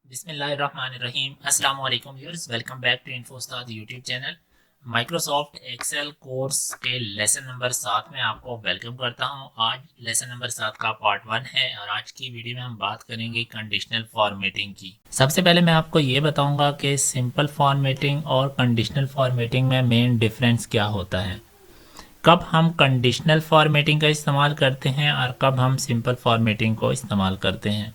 बिस्मिल्लाहिर्रहमानिर्रहीम अस्सलाम वालेकुम viewers, welcome back to Infostad YouTube channel. Microsoft Excel course के लेसन नंबर 7 में आपको वेलकम करता हूं। आज लेसन नंबर 7 का पार्ट 1 है और आज की वीडियो में हम बात करेंगे कंडीशनल फॉर्मेटिंग की। सबसे पहले मैं आपको ये बताऊंगा कि सिंपल फॉर्मेटिंग और कंडीशनल फॉर्मेटिंग में मेन डिफरेंस क्या होता है, कब हम कंडीशनल फॉर्मेटिंग का इस्तेमाल करते हैं और कब हम सिंपल फॉर्मेटिंग को इस्तेमाल करते हैं।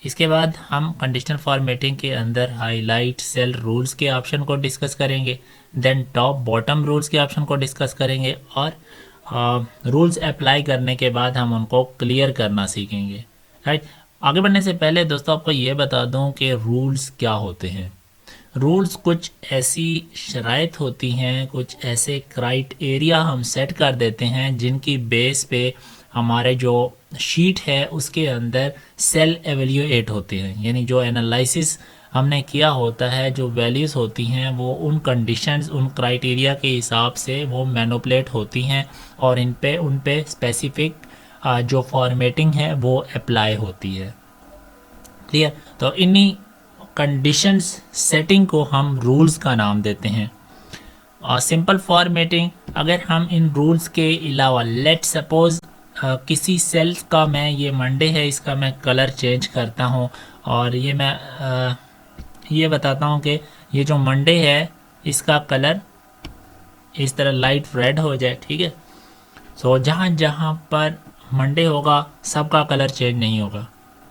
इसके बाद हम कंडीशनल फॉर्मेटिंग के अंदर हाईलाइट सेल रूल्स के ऑप्शन को डिस्कस करेंगे, देन टॉप बॉटम रूल्स के ऑप्शन को डिस्कस करेंगे और रूल्स अप्लाई करने के बाद हम उनको क्लियर करना सीखेंगे। राइट, आगे बढ़ने से पहले दोस्तों आपको ये बता दूं कि रूल्स क्या होते हैं। रूल्स कुछ ऐसी शराइत होती हैं, कुछ ऐसे क्राइटेरिया हम सेट कर देते हैं जिनकी बेस पे हमारे जो शीट है उसके अंदर सेल एवेल्यूएट होते हैं, यानी जो एनालिसिस हमने किया होता है, जो वैल्यूज़ होती हैं वो उन कंडीशंस उन क्राइटेरिया के हिसाब से वो मैनिपुलेट होती हैं और उन पे स्पेसिफिक जो फॉर्मेटिंग है वो अप्लाई होती है। क्लियर, तो इन्हीं कंडीशंस सेटिंग को हम रूल्स का नाम देते हैं। और सिंपल फॉर्मेटिंग, अगर हम इन रूल्स के अलावा लेट सपोज किसी सेल्स का मैं ये मंडे है, इसका मैं कलर चेंज करता हूँ और ये मैं ये बताता हूँ कि ये जो मंडे है इसका कलर इस तरह लाइट रेड हो जाए। ठीक है, सो जहाँ जहाँ पर मंडे होगा सबका कलर चेंज नहीं होगा।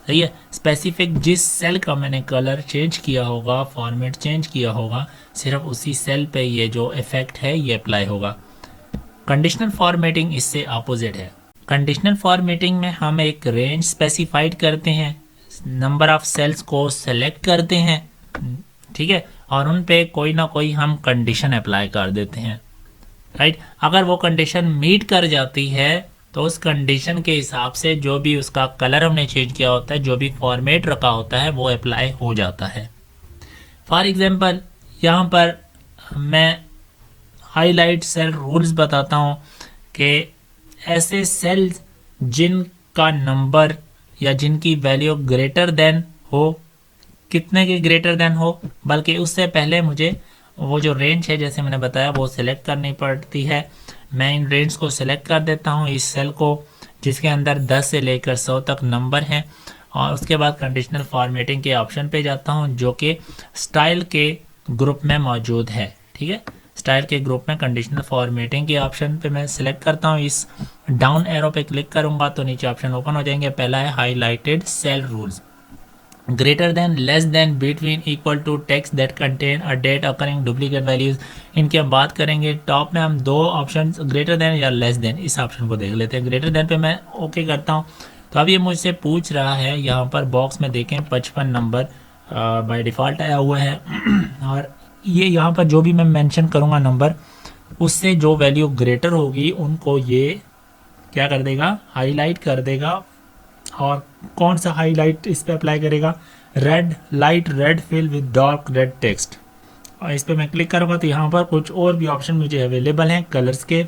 सही है, स्पेसिफिक जिस सेल का मैंने कलर चेंज किया होगा, फॉर्मेट चेंज किया होगा, सिर्फ उसी सेल पे ये जो इफेक्ट है ये अप्लाई होगा। कंडीशनल फॉर्मेटिंग इससे अपोजिट है। कंडीशनल फॉर्मेटिंग में हम एक रेंज स्पेसिफाइड करते हैं, नंबर ऑफ सेल्स को सेलेक्ट करते हैं, ठीक है, और उन पे कोई ना कोई हम कंडीशन अप्लाई कर देते हैं। राइट, अगर वो कंडीशन मीट कर जाती है तो उस कंडीशन के हिसाब से जो भी उसका कलर हमने चेंज किया होता है, जो भी फॉर्मेट रखा होता है वो अप्लाई हो जाता है। फॉर एग्जांपल यहाँ पर मैं हाईलाइट सेल रूल्स बताता हूँ कि ऐसे सेल्स जिनका नंबर या जिनकी वैल्यू ग्रेटर देन हो, कितने के ग्रेटर देन हो, बल्कि उससे पहले मुझे वो जो रेंज है जैसे मैंने बताया वो सिलेक्ट करनी पड़ती है। मैं इन रेंज को सिलेक्ट कर देता हूँ, इस सेल को जिसके अंदर 10 से लेकर 100 तक नंबर हैं, और उसके बाद कंडीशनल फॉर्मेटिंग के ऑप्शन पे जाता हूँ जो कि स्टाइल के ग्रुप में मौजूद है। ठीक है, स्टाइल के ग्रुप में कंडीशनल फॉर्मेटिंग के ऑप्शन पे मैं सिलेक्ट करता हूँ, इस डाउन एरो पे क्लिक करूँगा तो नीचे ऑप्शन ओपन हो जाएंगे। पहला है highlighted cell rules, greater than, less than, between, equal to, text that contain a date occurring duplicate values. इनकी हम बात करेंगे। टॉप में हम दो ऑप्शन ग्रेटर देन या लेस देन, इस ऑप्शन को देख लेते हैं। ग्रेटर देन पे मैं ओके करता हूँ तो अब ये मुझसे पूछ रहा है, यहाँ पर बॉक्स में देखें 55 नंबर बाय डिफ़ॉल्ट आया हुआ है और ये यहाँ पर जो भी मैं मेंशन करूँगा नंबर, उससे जो वैल्यू ग्रेटर होगी उनको ये क्या कर देगा, हाईलाइट कर देगा। और कौन सा हाईलाइट इस पे अप्लाई करेगा, red, light red fill with dark red text. और इस पे मैं क्लिक करूँगा तो यहाँ पर कुछ और भी ऑप्शन मुझे अवेलेबल हैं कलर्स के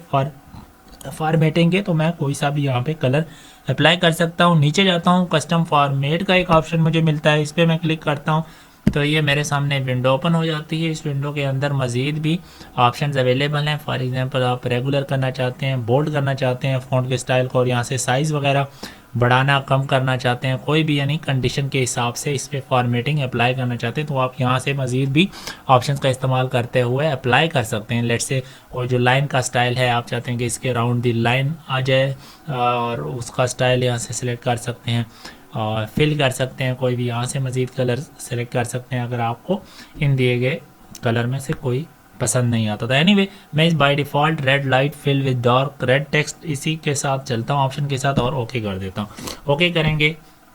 फॉर्मेटिंग के, तो मैं कोई सा भी यहाँ पे कलर अप्लाई कर सकता हूँ। नीचे जाता हूँ, कस्टम फॉर्मेट का एक ऑप्शन मुझे मिलता है, इस पर मैं क्लिक करता हूँ तो ये मेरे सामने विंडो ओपन हो जाती है। इस विंडो के अंदर मज़ीद भी ऑप्शंस अवेलेबल हैं। फॉर एग्जांपल आप रेगुलर करना चाहते हैं, बोल्ड करना चाहते हैं फ़ॉन्ट के स्टाइल को, और यहाँ से साइज़ वगैरह बढ़ाना कम करना चाहते हैं, कोई भी यानी कंडीशन के हिसाब से इस पर फॉर्मेटिंग अप्लाई करना चाहते हैं तो आप यहाँ से मज़ीद भी ऑप्शंस का इस्तेमाल करते हुए अप्लाई कर सकते हैं। लेट्स से और जो लाइन का स्टाइल है आप चाहते हैं कि इसके राउंड दी लाइन आ जाए और उसका स्टाइल यहाँ से सिलेक्ट कर सकते हैं और फिल कर सकते हैं। कोई भी यहाँ से मज़ीद कलर सेलेक्ट कर सकते हैं अगर आपको इन दिए गए कलर में से कोई पसंद नहीं आता था। एनीवे, मैं इस by default red light fill with dark red text इसी के साथ चलता हूँ, ऑप्शन के साथ, और ओके कर देता हूँ। ओके करेंगे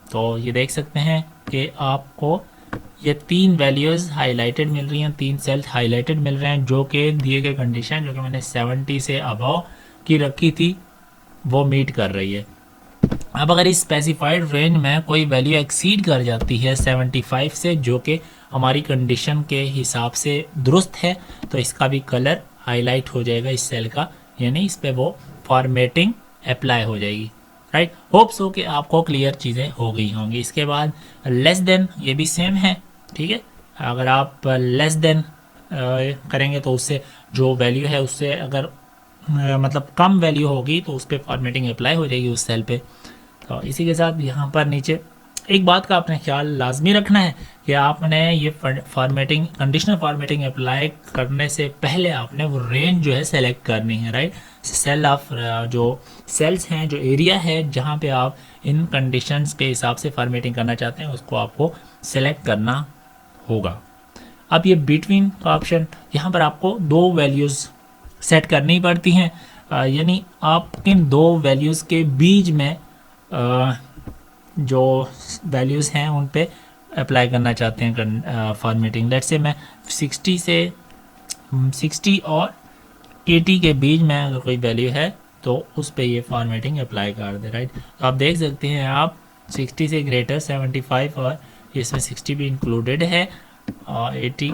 तो ये देख सकते हैं कि आपको ये 3 वैल्यूज़ हाईलाइटेड मिल रही हैं, 3 सेल्स हाईलाइटेड मिल रहे हैं जो कि दिए गए कंडीशन जो कि मैंने 70 से अबव की रखी थी वो मीट कर रही है। अब अगर इस स्पेसिफाइड रेंज में कोई वैल्यू एक्सीड कर जाती है 75 से, जो कि हमारी कंडीशन के हिसाब से दुरुस्त है, तो इसका भी कलर हाईलाइट हो जाएगा इस सेल का, यानी इस पे वो फॉर्मेटिंग अप्लाई हो जाएगी। राइट, होप सो कि आपको क्लियर चीज़ें हो गई होंगी। इसके बाद लेस देन, ये भी सेम है, ठीक है। अगर आप लेस देन करेंगे तो उससे जो वैल्यू है उससे अगर मतलब कम वैल्यू होगी तो उस पर फॉर्मेटिंग अप्लाई हो जाएगी उस सेल पे। तो इसी के साथ यहाँ पर नीचे एक बात का आपने ख्याल लाजमी रखना है कि आपने ये फॉर्मेटिंग कंडीशनल फॉर्मेटिंग अप्लाई करने से पहले आपने वो रेंज जो है सेलेक्ट करनी है, राइट। सेल ऑफ जो सेल्स हैं, जो एरिया है जहाँ पे आप इन कंडीशंस के हिसाब से फॉर्मेटिंग करना चाहते हैं उसको आपको सेलेक्ट करना होगा। अब ये बिटवीन का ऑप्शन, यहाँ पर आपको दो वैल्यूज़ सेट करनी पड़ती हैं, यानी आप इन दो वैल्यूज़ के बीच में जो वैल्यूज़ हैं उन पे अप्लाई करना चाहते हैं फॉर्मेटिंग। लेट्स से मैं 60 और 80 के बीच में अगर कोई वैल्यू है तो उस पे ये फॉर्मेटिंग अप्लाई कर दे, राइट। तो आप देख सकते हैं आप 60 से ग्रेटर 75 और इसमें 60 भी इंक्लूडेड है और 80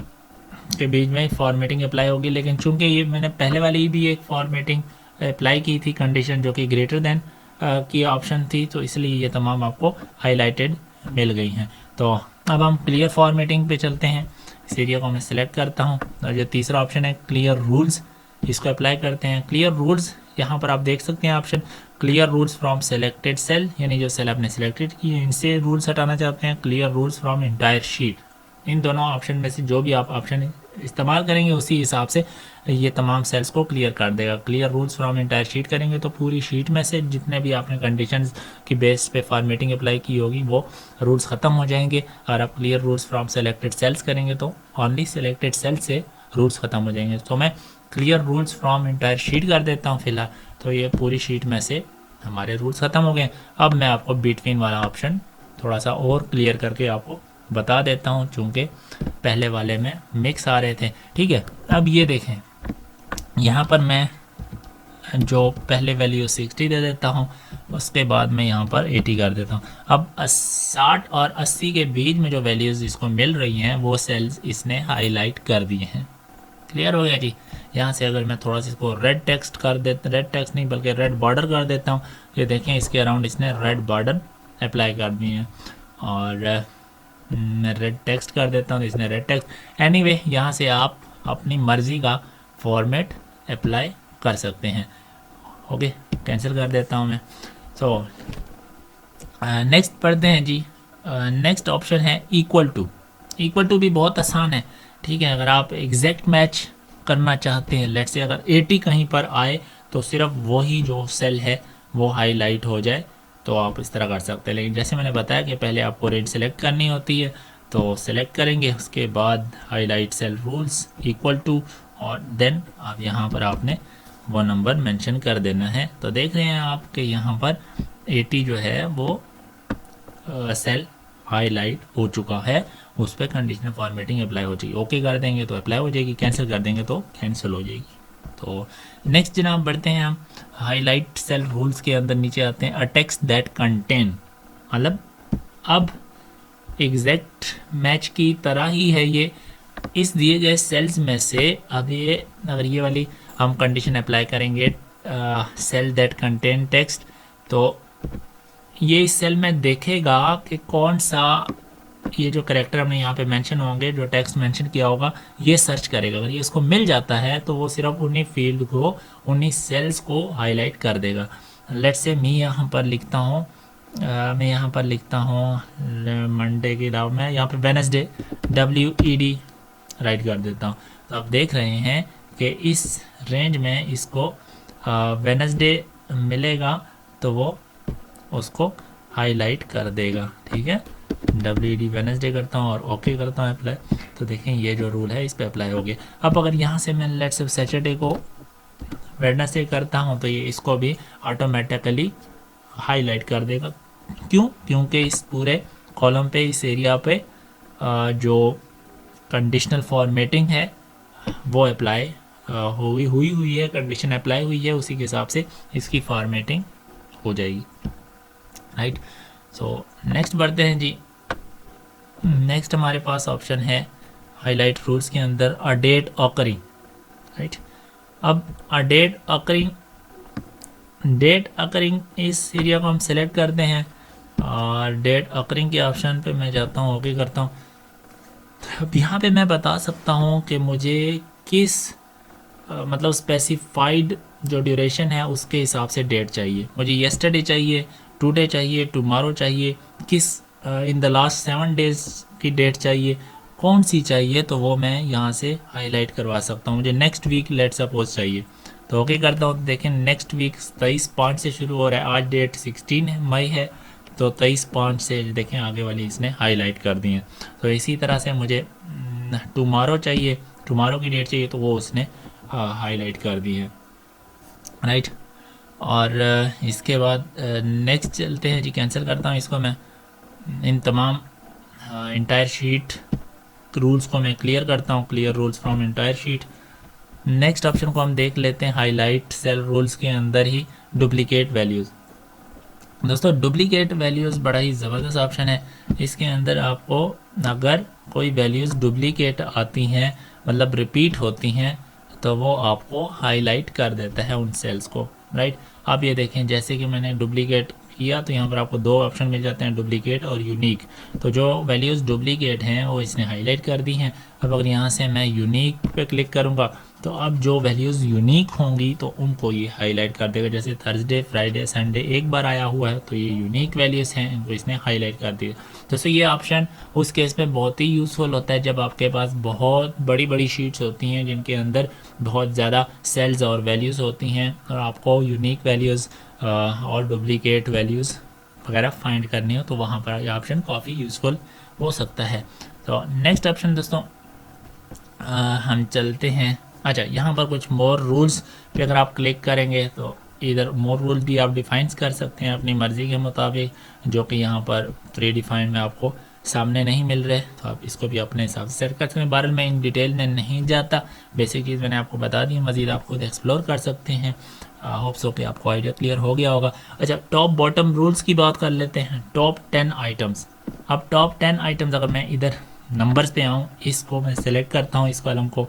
के बीच में फॉर्मेटिंग अप्लाई होगी। लेकिन चूंकि ये मैंने पहले वाली भी एक फॉर्मेटिंग अप्लाई की थी कंडीशन जो कि ग्रेटर देन की ऑप्शन थी, तो इसलिए ये तमाम आपको हाईलाइटेड मिल गई हैं। तो अब हम क्लियर फॉर्मेटिंग पे चलते हैं। इस एरिया को मैं सिलेक्ट करता हूँ और जो तीसरा ऑप्शन है क्लियर रूल्स, इसको अप्लाई करते हैं। क्लियर रूल्स, यहाँ पर आप देख सकते हैं option clear rules from selected cell, यानी जो सेल आपने सेलेक्टेड की है इनसे रूल्स हटाना चाहते हैं। Clear rules from entire sheet, इन दोनों ऑप्शन में से जो भी आप ऑप्शन इस्तेमाल करेंगे उसी हिसाब से ये तमाम सेल्स को क्लियर कर देगा। Clear rules from entire sheet करेंगे तो पूरी शीट में से जितने भी आपने कंडीशंस की बेस पे फॉर्मेटिंग अप्लाई की होगी वो रूल्स ख़त्म हो जाएंगे। और आप clear rules from selected cells करेंगे तो ओनली सेलेक्टेड सेल से रूल्स ख़त्म हो जाएंगे। तो मैं clear rules from entire sheet कर देता हूँ फ़िलहाल, तो ये पूरी शीट में से हमारे रूल्स ख़त्म हो गए। अब मैं आपको बिटवीन वाला ऑप्शन थोड़ा सा और क्लियर करके आपको बता देता हूँ, चूँकि पहले वाले में मिक्स आ रहे थे, ठीक है। अब ये देखें, यहाँ पर मैं जो पहले वैल्यू 60 दे देता हूँ, उसके बाद मैं यहाँ पर 80 कर देता हूँ। अब 60 और 80 के बीच में जो वैल्यूज़ इसको मिल रही हैं वो सेल्स इसने हाईलाइट कर दिए हैं। क्लियर हो गया जी। यहाँ से अगर मैं थोड़ा सा इसको रेड टेक्स्ट कर देता, रेड टेक्स्ट नहीं बल्कि रेड बॉर्डर कर देता हूँ, ये देखें इसके अराउंड इसने रेड बॉर्डर अप्लाई कर दिए हैं। और मैं रेड टेक्स्ट कर देता हूँ, इसने रेड टेक्स्ट। एनीवे यहाँ से आप अपनी मर्ज़ी का फॉर्मेट अप्लाई कर सकते हैं। ओके, कैंसिल कर देता हूँ मैं। सो नेक्स्ट पढ़ते हैं जी। नेक्स्ट ऑप्शन है इक्वल टू। इक्वल टू भी बहुत आसान है, ठीक है। अगर आप एग्जैक्ट मैच करना चाहते हैं, लेट्स से अगर 80 कहीं पर आए तो सिर्फ वही जो सेल है वो हाईलाइट हो जाए, तो आप इस तरह कर सकते हैं। लेकिन जैसे मैंने बताया कि पहले आपको रेंज सेलेक्ट करनी होती है, तो सेलेक्ट करेंगे, उसके बाद highlight cell rules equal to, और देन अब यहाँ पर आपने वो नंबर मेंशन कर देना है। तो देख रहे हैं आप कि यहाँ पर 80 जो है वो सेल हाईलाइट हो चुका है, उस पर कंडीशनल फॉर्मेटिंग अप्लाई हो जाएगी। ओके कर देंगे तो अप्लाई हो जाएगी, कैंसिल कर देंगे तो कैंसिल हो जाएगी। तो नेक्स्ट जनाब बढ़ते हैं हम हाईलाइट सेल रूल्स के अंदर नीचे आते हैं। अ टेक्स्ट दैट कंटेन, मतलब अब एग्जैक्ट मैच की तरह ही है ये, इस दिए गए सेल्स में से अब ये अगर ये वाली हम कंडीशन अप्लाई करेंगे सेल दैट कंटेन टेक्स्ट, तो ये इस सेल में देखेगा कि कौन सा ये जो करेक्टर हमने यहाँ पे मेंशन होंगे, जो टेक्स्ट मेंशन किया होगा, ये सर्च करेगा। अगर ये इसको मिल जाता है तो वो सिर्फ उन्हीं फील्ड को, उन्हीं सेल्स को हाईलाइट कर देगा। लेट्स से मैं यहाँ पर लिखता हूँ मंडे के अलावा मैं यहाँ पे वेडनेसडे WED राइट कर देता हूँ। तो आप देख रहे हैं कि इस रेंज में इसको वेडनेसडे मिलेगा तो वो उसको हाईलाइट कर देगा, ठीक है। WED वेडनेसडे करता हूँ और ओके करता हूँ अप्लाई, तो देखें ये जो रूल है इस पर अप्लाई हो गया। अब अगर यहाँ से मैं लेट्स से सैटरडे को वेडनेसडे करता हूँ तो ये इसको भी ऑटोमेटिकली हाईलाइट कर देगा। क्यों? क्योंकि इस पूरे कॉलम पे, इस एरिया पे जो कंडीशनल फॉर्मेटिंग है वो अप्लाई हुई है, कंडीशन अप्लाई हुई है, उसी के हिसाब से इसकी फॉर्मेटिंग हो जाएगी, राइट। सो नेक्स्ट बढ़ते हैं जी। नेक्स्ट हमारे पास ऑप्शन है हाईलाइट रूल्स के अंदर अ डेट ऑकरिंग, राइट। अब अ डेट ऑकरिंग इस एरिया को हम सेलेक्ट करते हैं और डेट ऑकरिंग के ऑप्शन पे मैं जाता हूँ, ओके करता हूँ। अब यहाँ पे मैं बता सकता हूँ कि मुझे किस मतलब स्पेसिफाइड जो ड्यूरेशन है उसके हिसाब से डेट चाहिए। मुझे येस्टरडे चाहिए, टुडे चाहिए, टुमारो चाहिए, किस इन द लास्ट 7 डेज की डेट चाहिए, कौन सी चाहिए, तो वो मैं यहाँ से हाईलाइट करवा सकता हूँ। मुझे नेक्स्ट वीक लेट सपोज चाहिए तो ओके करता हूँ। देखें नेक्स्ट वीक 23/5 से शुरू हो रहा है, आज डेट 16 मई है, तो 23/5 से देखें आगे वाली इसने हाईलाइट कर दी है। तो इसी तरह से मुझे टुमारो चाहिए, टुमारो की डेट चाहिए, तो वो उसने हाईलाइट कर दी है, राइट। और इसके बाद नेक्स्ट चलते हैं जी, कैंसिल करता हूँ इसको मैं। इन तमाम इंटायर शीट रूल्स को मैं क्लियर करता हूँ, clear rules from entire sheet. Next option को हम देख लेते हैं, हाईलाइट सेल रूल्स के अंदर ही डुप्लीकेट वैल्यूज़। दोस्तों डुप्लीकेट वैल्यूज़ बड़ा ही ज़बरदस्त ऑप्शन है। इसके अंदर आपको अगर कोई वैल्यूज़ डुप्लीकेट आती हैं, मतलब रिपीट होती हैं, तो वो आपको हाईलाइट कर देता है उन सेल्स को, राइट। आप ये देखें जैसे कि मैंने डुप्लीकेट किया तो यहाँ पर आपको 2 ऑप्शन मिल जाते हैं, डुप्लीकेट और यूनिक। तो जो वैल्यूज़ डुप्लीकेट हैं वो इसने हाईलाइट कर दी हैं। अब अगर यहाँ से मैं यूनिक पे क्लिक करूँगा तो अब जो वैल्यूज़ यूनिक होंगी तो उनको ये हाईलाइट कर देगा। जैसे थर्सडे, फ्राइडे, संडे एक बार आया हुआ है तो ये यूनिक वैल्यूज़ हैं, इनको इसने हाईलाइट कर दिया। दोस्तों ये ऑप्शन उस केस में बहुत ही यूज़फुल होता है जब आपके पास बहुत बड़ी बड़ी शीट्स होती हैं जिनके अंदर बहुत ज़्यादा सेल्स और वैल्यूज़ होती हैं और आपको यूनिक वैल्यूज़ और डुप्लीकेट वैल्यूज़ वगैरह फाइंड करनी हो, तो वहाँ पर यह ऑप्शन काफ़ी यूज़फुल हो सकता है। तो नेक्स्ट ऑप्शन दोस्तों हम चलते हैं। अच्छा, यहाँ पर कुछ मोर रूल्स पे अगर आप क्लिक करेंगे तो इधर मोर रूल भी आप डिफाइंस कर सकते हैं अपनी मर्ज़ी के मुताबिक, जो कि यहाँ पर प्री डिफाइंड में आपको सामने नहीं मिल रहे, तो आप इसको भी अपने हिसाब से सेट कर सकते हैं। बारे में इन डिटेल में नहीं जाता, बेसिक चीज़ मैंने आपको बता दी, मज़ीद आप खुद एक्सप्लोर कर सकते हैं। होप्स हो कि आपको आइडिया क्लियर हो गया होगा। अच्छा, टॉप बॉटम रूल्स की बात कर लेते हैं। Top 10 items. अब टॉप 10 आइटम्स अगर मैं इधर नंबर्स पे आऊँ, इसको मैं सिलेक्ट करता हूँ, इस कॉलम को।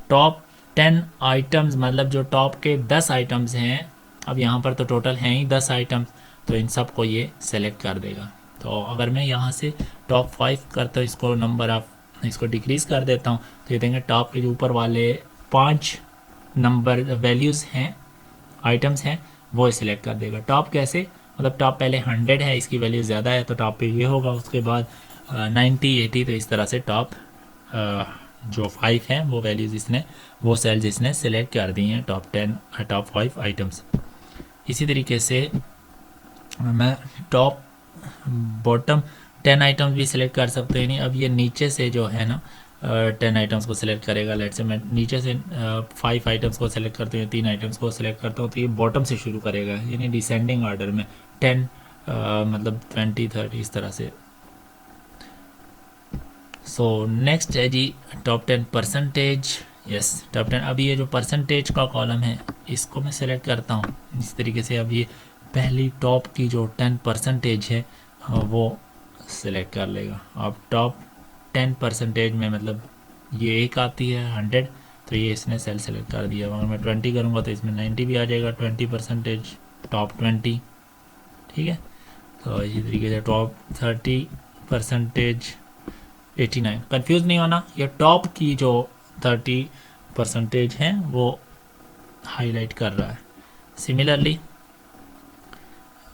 टॉप 10 आइटम्स मतलब जो टॉप के 10 आइटम्स हैं, अब यहाँ पर तो टोटल हैं ही 10 आइटम्स, तो इन सब को ये सेलेक्ट कर देगा। तो अगर मैं यहाँ से टॉप 5 करता हूँ, इसको नंबर ऑफ इसको डिक्रीज़ कर देता हूँ, तो ये देंगे टॉप के ऊपर वाले 5 नंबर वैल्यूज़ हैं, आइटम्स हैं, वो सिलेक्ट कर देगा। टॉप कैसे, मतलब टॉप पहले 100 है, इसकी वैल्यू ज़्यादा है तो टॉप पे ये होगा, उसके बाद 90, 80, तो इस तरह से टॉप जो 5 हैं वो वैल्यूज़ इसने, वो सेल्स इसने सेलेक्ट कर दी हैं टॉप 5 आइटम्स। इसी तरीके से मैं टॉप बॉटम 10 आइटम्स भी सिलेक्ट कर सकते हैं। नहीं, अब ये नीचे से जो है ना 10 आइटम्स को सिलेक्ट करेगा। लेट से मैं नीचे से 5 आइटम्स को सिलेक्ट करते हैं, 3 आइटम्स को सिलेक्ट करता हूँ, तो ये बॉटम से शुरू करेगा, यानी डिसेंडिंग ऑर्डर में 10 मतलब 20, 30 इस तरह से। सो नेक्स्ट है जी टॉप 10 परसेंटेज। Yes, top 10। अभी ये जो परसेंटेज का कॉलम है इसको मैं सेलेक्ट करता हूँ इस तरीके से। अब ये पहली टॉप की जो 10 परसेंटेज है वो सिलेक्ट कर लेगा। अब टॉप 10 परसेंटेज में मतलब ये एक आती है 100, तो ये इसने सेल सेलेक्ट कर दिया। अगर मैं 20 करूँगा तो इसमें 90 भी आ जाएगा, 20% टॉप 20, ठीक है। तो इसी तरीके से टॉप 30% 89। कंफ्यूज नहीं होना, ये टॉप की जो 30% हैं वो हाईलाइट कर रहा है। सिमिलरली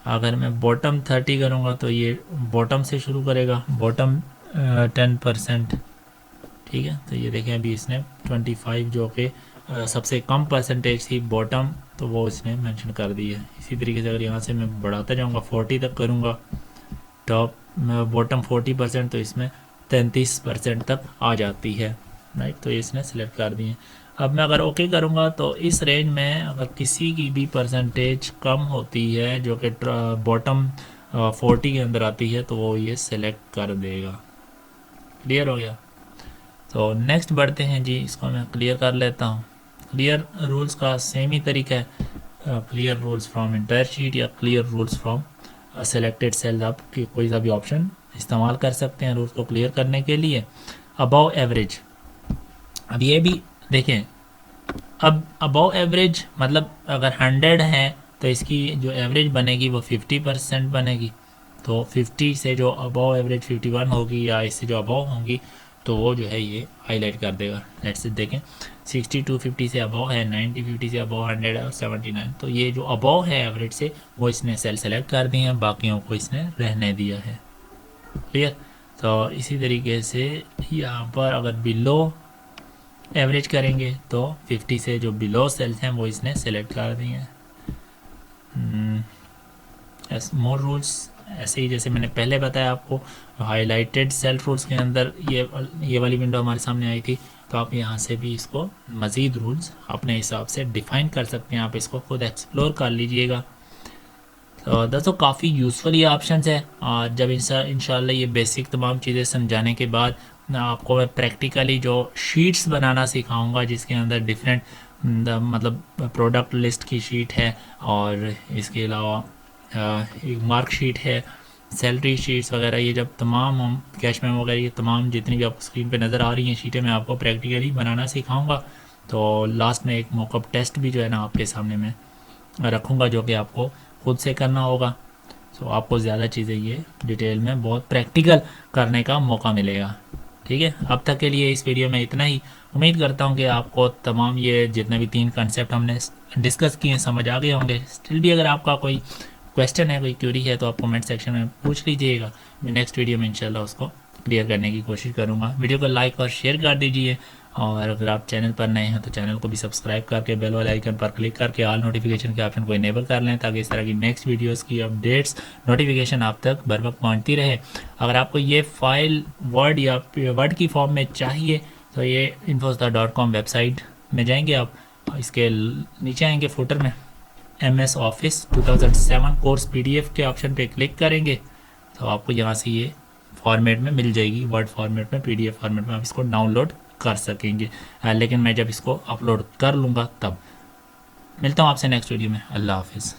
अगर मैं बॉटम 30 करूँगा तो ये बॉटम से शुरू करेगा, बॉटम 10%, ठीक है। तो ये देखें अभी इसने 25 जो कि सबसे कम परसेंटेज थी बॉटम, तो वो इसने मेंशन कर दी है। इसी तरीके से अगर यहाँ से मैं बढ़ाता जाऊँगा 40 तक करूँगा, टॉप बॉटम 40%, तो इसमें 33% तक आ जाती है, राइट। तो इसने सेलेक्ट कर दी है। अब मैं अगर ओके करूँगा तो इस रेंज में अगर किसी की भी परसेंटेज कम होती है जो कि बॉटम 40 के अंदर आती है, तो वो ये सेलेक्ट कर देगा। क्लियर हो गया। तो नेक्स्ट बढ़ते हैं जी, इसको मैं क्लियर कर लेता हूँ। क्लियर रूल्स का सेम ही तरीका है, clear rules from entire sheet या clear rules from selected cells. आप कोई सा भी ऑप्शन इस्तेमाल कर सकते हैं रूल्स को क्लियर करने के लिए। अबव एवरेज, अब ये भी देखें, अब अबव एवरेज मतलब अगर 100 है तो इसकी जो एवरेज बनेगी वो 50% बनेगी। तो 50 से जो अबव एवरेज 51 होगी या इससे जो अबव होंगी तो वो जो है ये हाईलाइट कर देगा। लेट्स से देखें 62 50 से अबव है, 90 50 से अबव 100 और 79, तो ये जो अबव है एवरेज से वो इसने सेल सेलेक्ट कर दिए हैं, बाकियों को इसने रहने दिया है। क्लियर। तो इसी तरीके से यहाँ पर अगर बिलो एवरेज करेंगे तो 50 से जो बिलो सेल्स हैं वो इसने सेलेक्ट कर दिए हैं। मोर रूल्स ऐसे ही जैसे मैंने पहले बताया आपको, हाईलाइटेड सेल रूल्स के अंदर ये वाली विंडो हमारे सामने आई थी, तो आप यहाँ से भी इसको मज़ीद रूल्स अपने हिसाब से डिफ़ाइन कर सकते हैं, आप इसको खुद एक्सप्लोर कर लीजिएगा। तो दोस्तों काफ़ी यूज़फुल ये ऑप्शन है, और जब इंशाल्लाह ये बेसिक तमाम चीज़ें समझाने के बाद आपको मैं प्रैक्टिकली जो शीट्स बनाना सिखाऊंगा, जिसके अंदर डिफरेंट मतलब प्रोडक्ट लिस्ट की शीट है, और इसके अलावा एक मार्क शीट है, सैलरी शीट्स वगैरह, ये जब तमाम हम कैश मेमो वगैरह ये तमाम जितनी भी आपको स्क्रीन पे नज़र आ रही हैं शीटें मैं आपको प्रैक्टिकली बनाना सिखाऊंगा। तो लास्ट में एक मॉकअप टेस्ट भी जो है ना आपके सामने मैं रखूँगा, जो कि आपको खुद से करना होगा। तो आपको ज़्यादा चीज़ें ये डिटेल में बहुत प्रैक्टिकल करने का मौका मिलेगा। ठीक है, अब तक के लिए इस वीडियो में इतना ही। उम्मीद करता हूँ कि आपको तमाम ये जितने भी 3 कंसेप्ट हमने डिस्कस किए समझ आ गए होंगे। स्टिल भी अगर आपका कोई क्वेश्चन है, कोई क्यूरी है, तो आप कमेंट सेक्शन में पूछ लीजिएगा। मैं नेक्स्ट वीडियो में इंशाल्लाह उसको क्लियर करने की कोशिश करूँगा। वीडियो को लाइक और शेयर कर दीजिए, और अगर आप चैनल पर नए हैं तो चैनल को भी सब्सक्राइब करके बेल वाले आइकन पर क्लिक करके ऑल नोटिफिकेशन के ऑप्शन को इनेबल कर लें, ताकि इस तरह की नेक्स्ट वीडियोस की अपडेट्स नोटिफिकेशन आप तक बर वक्त पहुँचती रहे। अगर आपको ये फाइल वर्ड या वर्ड की फॉर्म में चाहिए तो ये infostar.com वेबसाइट में जाएंगे आप, इसके नीचे आएंगे फुटर में MS ऑफिस 2007 कोर्स PDF के ऑप्शन पे क्लिक करेंगे, तो आपको यहाँ से ये फॉर्मेट में मिल जाएगी, वर्ड फॉर्मेट में, PDF फॉर्मेट में आप इसको डाउनलोड कर सकेंगे। लेकिन मैं जब इसको अपलोड कर लूँगा तब। मिलता हूँ आपसे नेक्स्ट वीडियो में। अल्लाह हाफिज़।